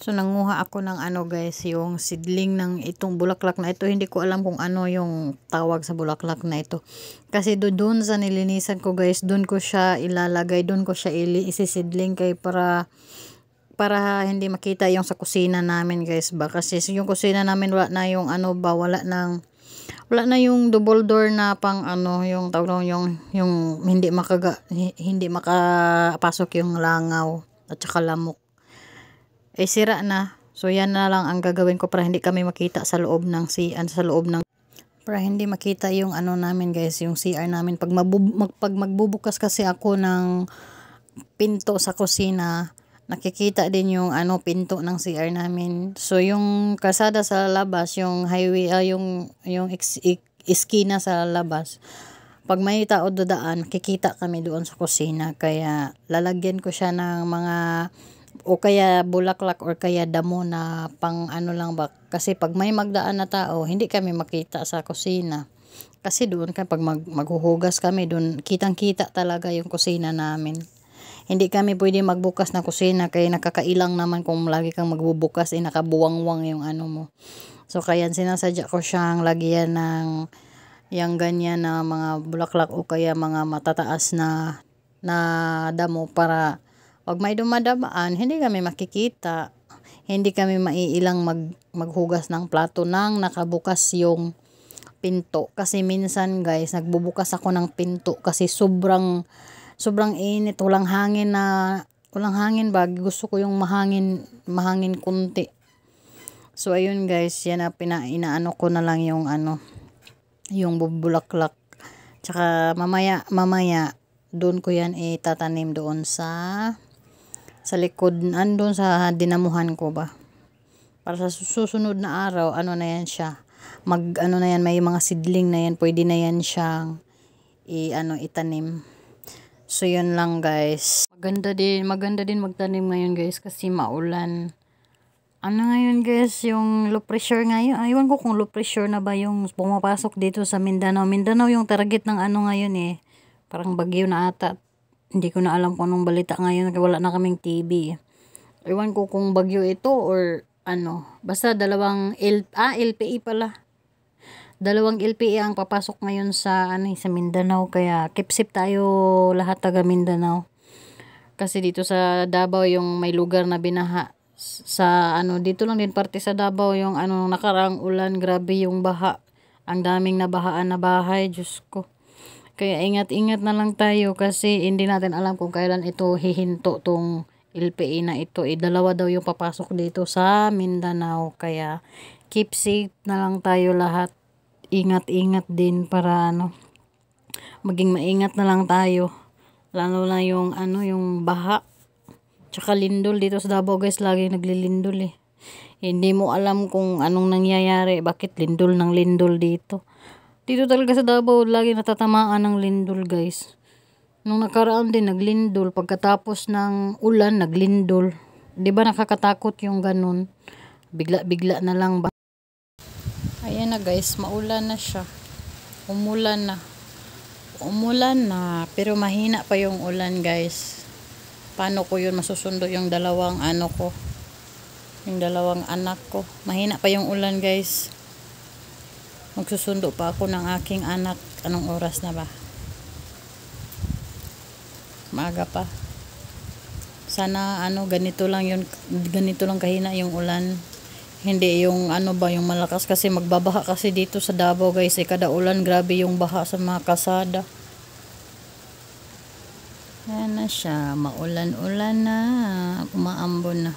So, nanguha ako ng ano guys, yung seedling ng itong bulaklak na ito. Hindi ko alam kung ano yung tawag sa bulaklak na ito. Kasi doon sa nilinisan ko guys, doon ko siya ilalagay, doon ko siya isisidling kay para hindi makita yung sa kusina namin guys ba. Kasi yung kusina namin wala na yung ano ba, wala na yung double door na pang ano, yung tawag yung hindi makapasok yung langaw at saka lamok. Sira na. So yan na lang ang gagawin ko para hindi kami makita sa loob ng para hindi makita yung ano namin guys, yung CR namin pag magbubukas kasi ako ng pinto sa kusina, nakikita din yung ano pinto ng CR namin. So yung kalsada sa labas, yung highway, yung iskina sa labas, pag may tao dadaan, nakikita kami doon sa kusina. Kaya lalagyan ko siya ng mga o kaya bulaklak or kaya damo na pang ano lang ba, kasi pag may magdaan na tao hindi kami makita sa kusina, kasi doon kapag maghuhugas kami doon kitang kita talaga yung kusina namin. Hindi kami pwede magbukas ng kusina kaya nakakailang naman kung lagi kang magbubukas nakabuwangwang yung ano mo. So kaya sinasadya ko siyang lagyan ng yung ganyan na mga bulaklak o kaya mga matataas na damo para pag may dumadamaan, hindi kami makikita. Hindi kami maiilang maghugas ng plato nang nakabukas yung pinto. Kasi minsan guys, nagbubukas ako ng pinto kasi sobrang init. Walang hangin ba. Gusto ko yung mahangin kunti. So ayun guys, yan na inaano ko na lang yung ano, yung bulaklak. Tsaka mamaya doon ko yan itatanim doon sa likod, andun sa dinamuhan ko ba. Para sa susunod na araw, ano na yan siya. Ano na yan, may mga seedling na yan, pwede na yan siyang itanim. So yun lang guys. Maganda din magtanim ngayon guys kasi maulan. Ano ngayon guys, yung low pressure ngayon. Aywan ko kung low pressure na ba yung pumapasok dito sa Mindanao. Mindanao yung target ng ano ngayon eh. Parang bagyo na ata. Hindi ko na alam kung anong balita ngayon. Wala na kaming TV. Ewan ko kung bagyo ito or ano. Basta LPE pala. Dalawang LPE ang papasok ngayon sa Mindanao. Kaya keep safe tayo lahat taga Mindanao. Kasi dito sa Davao yung may lugar na binaha. Sa dito lang din parte sa Davao yung nakaraang ulan. Grabe yung baha. Ang daming nabahaan na bahay. Diyos ko. Kaya ingat-ingat na lang tayo kasi hindi natin alam kung kailan ito hihinto tong LPE na ito. Dalawa daw yung papasok dito sa Mindanao. Kaya keep safe na lang tayo lahat. Ingat-ingat din para maging maingat na lang tayo. Lalo na yung yung baha. Tsaka lindol dito sa Davao guys, lagi naglilindol eh. Hindi mo alam kung anong nangyayari, bakit lindol ng lindol dito. Dito talaga sa Davao, lagi natatamaan ng lindol guys. Nung nakaraan din, naglindol. Pagkatapos ng ulan, naglindol. Diba nakakatakot yung ganun? Bigla na lang ba? Ayan na guys, maulan na siya. Umulan na. Pero mahina pa yung ulan guys. Paano ko yun masusundo yung dalawang yung dalawang anak ko. Mahina pa yung ulan guys. Magsusundo pa ako ng aking anak. Anong oras na ba? Maaga pa. Sana ganito lang kahina yung ulan. Hindi yung yung malakas kasi magbabaha kasi dito sa Davao guys. Kada ulan grabe yung baha sa mga kalsada. Ayan na siya. Maulan-ulan na. Umaambon na.